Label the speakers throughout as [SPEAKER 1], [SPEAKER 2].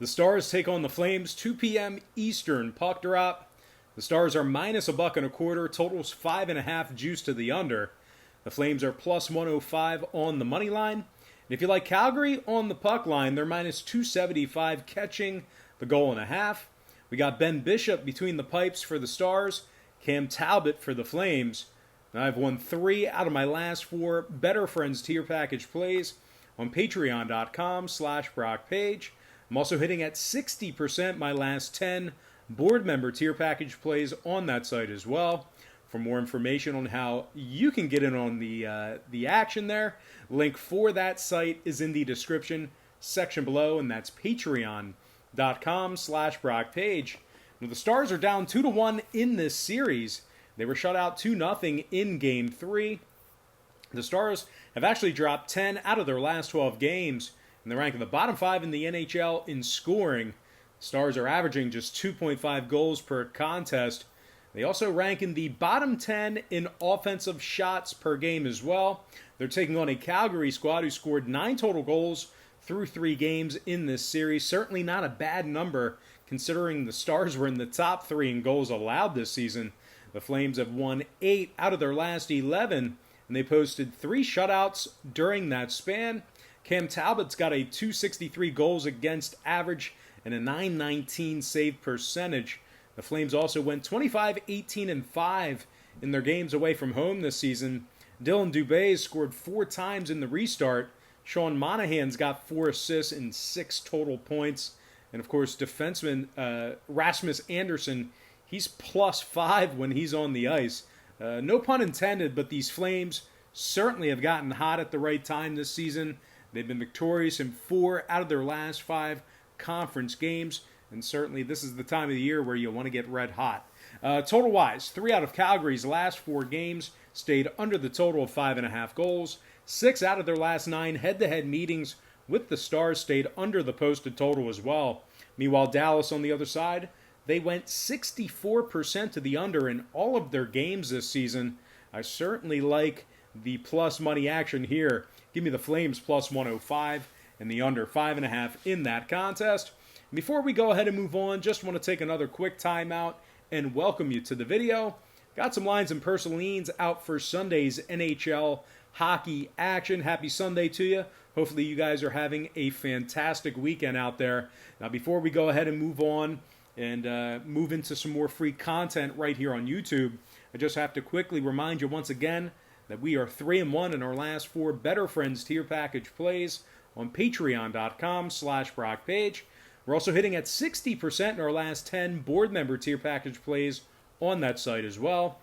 [SPEAKER 1] The Stars take on the Flames, 2 p.m. Eastern puck drop. The Stars are minus $1.25, totals 5.5, juice to the under. The Flames are plus 105 on the money line. And if you like Calgary on the puck line, they're minus 275, catching the goal and a half. We got Ben Bishop between the pipes for the Stars, Cam Talbot for the Flames. And I've won 3 out of my last 4 Better Friends tier package plays on patreon.com/BrockPage. I'm also hitting at 60% my last 10 board member tier package plays on that site as well. For more information on how you can get in on the action there, link for that site is in the description section below, and that's patreon.com/BrockPage. Now, the Stars are down 2-1 in this series. They were shut out 2-0 in Game 3. The Stars have actually dropped 10 out of their last 12 games, and they're ranked in the bottom 5 in the NHL in scoring. The Stars are averaging just 2.5 goals per contest. They also rank in the bottom 10 in offensive shots per game as well. They're taking on a Calgary squad who scored 9 total goals through 3 games in this series. Certainly not a bad number considering the Stars were in the top 3 in goals allowed this season. The Flames have won 8 out of their last 11, and they posted 3 shutouts during that span. Cam Talbot's got a .263 goals against average and a .919 save percentage. The Flames also went 25-18-5 in their games away from home this season. Dylan Dubé scored 4 times in the restart. Sean Monahan's got 4 assists and 6 total points. And of course, defenseman Rasmus Andersson, he's +5 when he's on the ice. No pun intended, but these Flames certainly have gotten hot at the right time this season. They've been victorious in 4 out of their last 5 conference games. And certainly this is the time of the year where you want to get red hot. Total-wise, 3 out of Calgary's last 4 games stayed under the total of 5.5 goals. 6 out of their last 9 head-to-head meetings with the Stars stayed under the posted total as well. Meanwhile, Dallas on the other side, they went 64% to the under in all of their games this season. I certainly like the plus money action here. Give me the Flames plus 105 and the under 5.5 in that contest. Before we go ahead and move on, just want to take another quick timeout and welcome you to the video. Got some lines and personal leans out for Sunday's NHL hockey action. Happy Sunday to you. Hopefully you guys are having a fantastic weekend out there. Now before we go ahead and move on and move into some more free content right here on YouTube, I just have to quickly remind you once again that we are 3-1 in our last 4 Better Friends tier package plays on patreon.com/BrockPage. We're also hitting at 60% in our last 10 board member tier package plays on that site as well.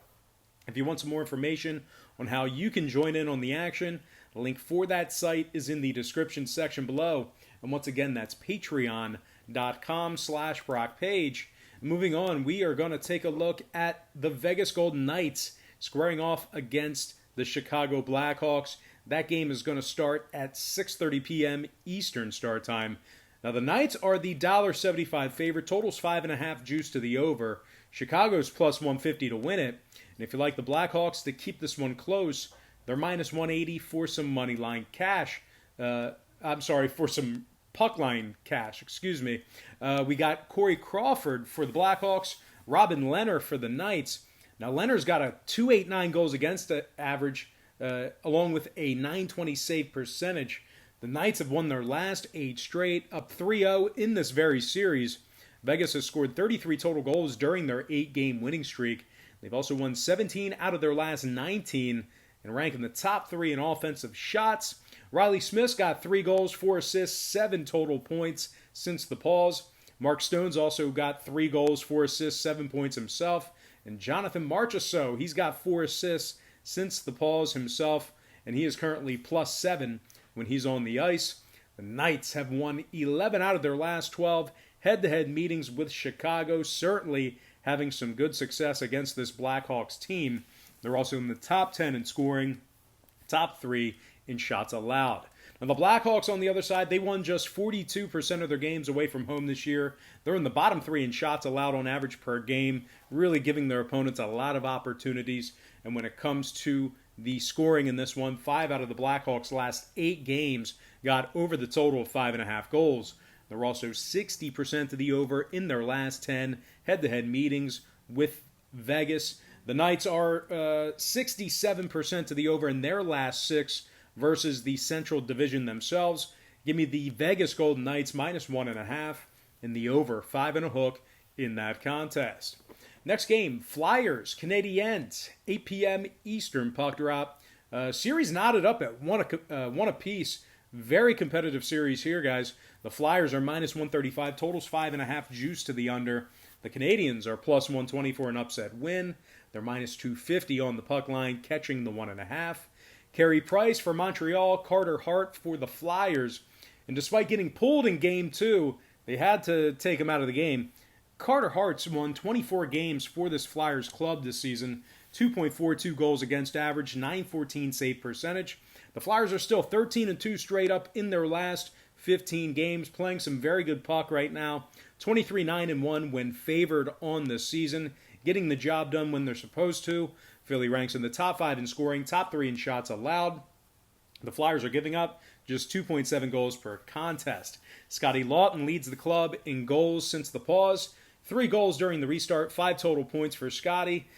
[SPEAKER 1] If you want some more information on how you can join in on the action, the link for that site is in the description section below. And once again, that's patreon.com/BrockPage. Moving on, we are going to take a look at the Vegas Golden Knights squaring off against the Chicago Blackhawks. That game is going to start at 6:30 p.m. Eastern start time. Now, the Knights are the $1.75 favorite. Totals 5.5, juice to the over. Chicago's plus 150 to win it. And if you like the Blackhawks to keep this one close, they're minus 180 for some money line cash. For some puck line cash, excuse me. We got Corey Crawford for the Blackhawks, Robin Lehner for the Knights. Now, Lehner's got a .289 goals against average, along with a .920 save percentage. The Knights have won their last 8 straight, up 3-0 in this very series. Vegas has scored 33 total goals during their 8-game winning streak. They've also won 17 out of their last 19 and rank in the top 3 in offensive shots. Riley Smith's got 3 goals, 4 assists, 7 total points since the pause. Mark Stone's also got 3 goals, 4 assists, 7 points himself. And Jonathan Marchessault, he's got 4 assists since the pause himself, and he is currently plus 7 when he's on the ice. The Knights have won 11 out of their last 12 head-to-head meetings with Chicago, certainly having some good success against this Blackhawks team. They're also in the top 10 in scoring, top 3 in shots allowed. Now, the Blackhawks, on the other side, they won just 42% of their games away from home this year. They're in the bottom 3 in shots allowed on average per game, really giving their opponents a lot of opportunities. And when it comes to the scoring in this one, 5 out of the Blackhawks' last 8 games got over the total of 5.5 goals. They're also 60% to the over in their last 10 head-to-head meetings with Vegas. The Knights are 67% to the over in their last 6 versus the Central Division themselves. Give me the Vegas Golden Knights minus 1.5 and the over 5.5 in that contest. Next game, Flyers, Canadiens, 8 p.m. Eastern puck drop. Series knotted up at one apiece. Very competitive series here, guys. The Flyers are minus 135, totals 5.5, juice to the under. The Canadiens are plus 120 for an upset win. They're minus 250 on the puck line, catching the 1.5. Carey Price for Montreal, Carter Hart for the Flyers. And despite getting pulled in Game 2, they had to take him out of the game. Carter Hart's won 24 games for this Flyers club this season. 2.42 goals against average, 914 save percentage. The Flyers are still 13-2 straight up in their last 15 games, playing some very good puck right now. 23-9-1 when favored on this season, getting the job done when they're supposed to. Philly ranks in the top 5 in scoring, top 3 in shots allowed. The Flyers are giving up just 2.7 goals per contest. Scotty Lawton leads the club in goals since the pause. 3 goals during the restart, 5 total points for Scotty.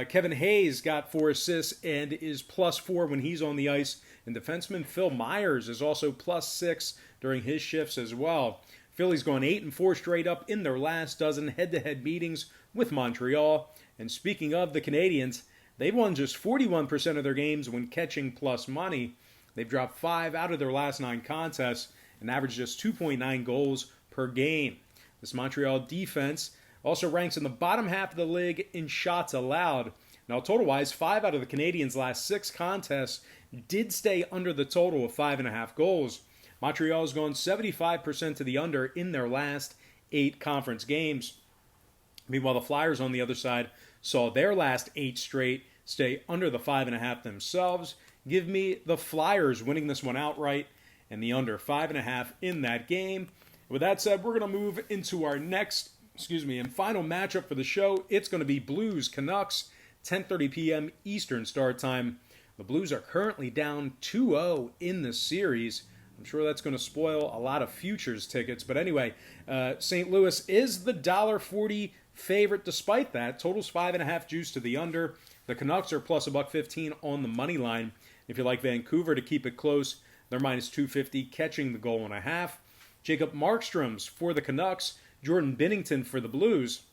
[SPEAKER 1] Kevin Hayes got 4 assists and is plus 4 when he's on the ice. And defenseman Phil Myers is also plus 6 during his shifts as well. Philly's gone 8-4 straight up in their last dozen head-to-head meetings with Montreal. And speaking of the Canadiens, they've won just 41% of their games when catching plus money. They've dropped 5 out of their last 9 contests and averaged just 2.9 goals per game. This Montreal defense also ranks in the bottom half of the league in shots allowed. Now, total-wise, 5 out of the Canadiens' last 6 contests did stay under the total of 5.5 goals. Montreal has gone 75% to the under in their last 8 conference games. Meanwhile, the Flyers on the other side saw their last 8 straight stay under the 5.5 themselves. Give me the Flyers winning this one outright and the under 5.5 in that game. With that said, we're going to move into our next, and final matchup for the show. It's going to be Blues Canucks, 10:30 p.m. Eastern start time. The Blues are currently down 2-0 in the series. I'm sure that's going to spoil a lot of futures tickets. But anyway, St. Louis is the $1.40 favorite despite that. Totals 5.5 juice to the under. The Canucks are plus $1.15 on the money line. If you like Vancouver to keep it close, they're minus 250, catching the 1.5. Jacob Markstrom's for the Canucks. Jordan Binnington for the Blues.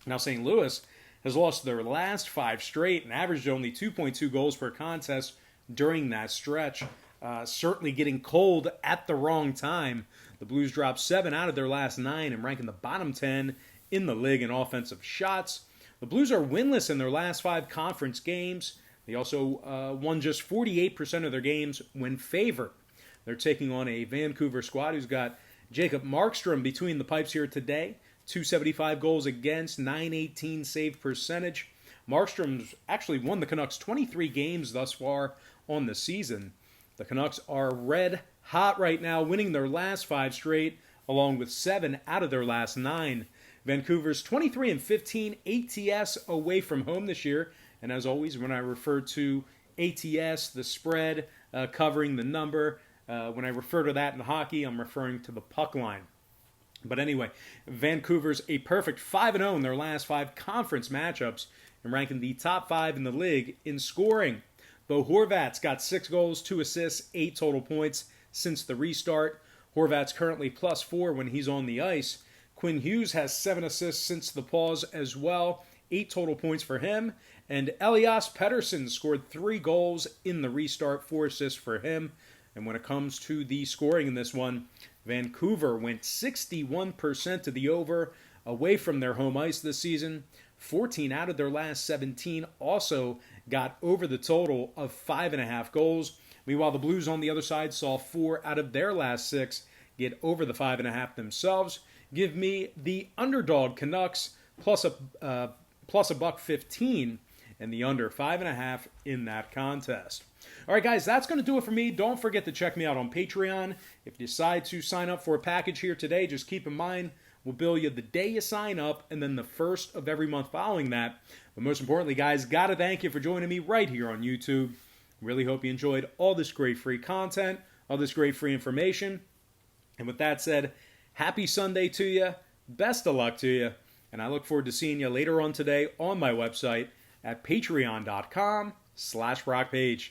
[SPEAKER 1] Now St. Louis has lost their last 5 straight and averaged only 2.2 goals per contest during that stretch. Certainly getting cold at the wrong time. The Blues dropped 7 out of their last 9 and rank in the bottom 10 in the league in offensive shots. The Blues are winless in their last 5 conference games. They also won just 48% of their games when favored. They're taking on a Vancouver squad who's got Jacob Markstrom between the pipes here today. 275 goals against, 918 save percentage. Markstrom's actually won the Canucks 23 games thus far on the season. The Canucks are red hot right now, winning their last 5 straight, along with 7 out of their last 9. Vancouver's 23-15 ATS away from home this year. And as always, when I refer to ATS, the spread, covering the number, when I refer to that in hockey, I'm referring to the puck line. But anyway, Vancouver's a perfect 5-0 in their last 5 conference matchups and ranking the top 5 in the league in scoring. Bo Horvat's got 6 goals, 2 assists, 8 total points since the restart. Horvat's currently plus 4 when he's on the ice. Quinn Hughes has 7 assists since the pause as well, 8 total points for him. And Elias Pettersson scored 3 goals in the restart, 4 assists for him. And when it comes to the scoring in this one, Vancouver went 61% to the over away from their home ice this season. 14 out of their last 17 also got over the total of 5.5 goals. Meanwhile, the Blues on the other side saw 4 out of their last 6 get over the 5.5 themselves. Give me the Underdog Canucks plus $1.15 and the under 5.5 in that contest. All right, guys, that's going to do it for me. Don't forget to check me out on Patreon. If you decide to sign up for a package here today, just keep in mind, we'll bill you the day you sign up and then the first of every month following that. But most importantly, guys, got to thank you for joining me right here on YouTube. Really hope you enjoyed all this great free content, all this great free information. And with that said, Happy Sunday to you. Best of luck to you. And I look forward to seeing you later on today on my website at patreon.com/BrockPage.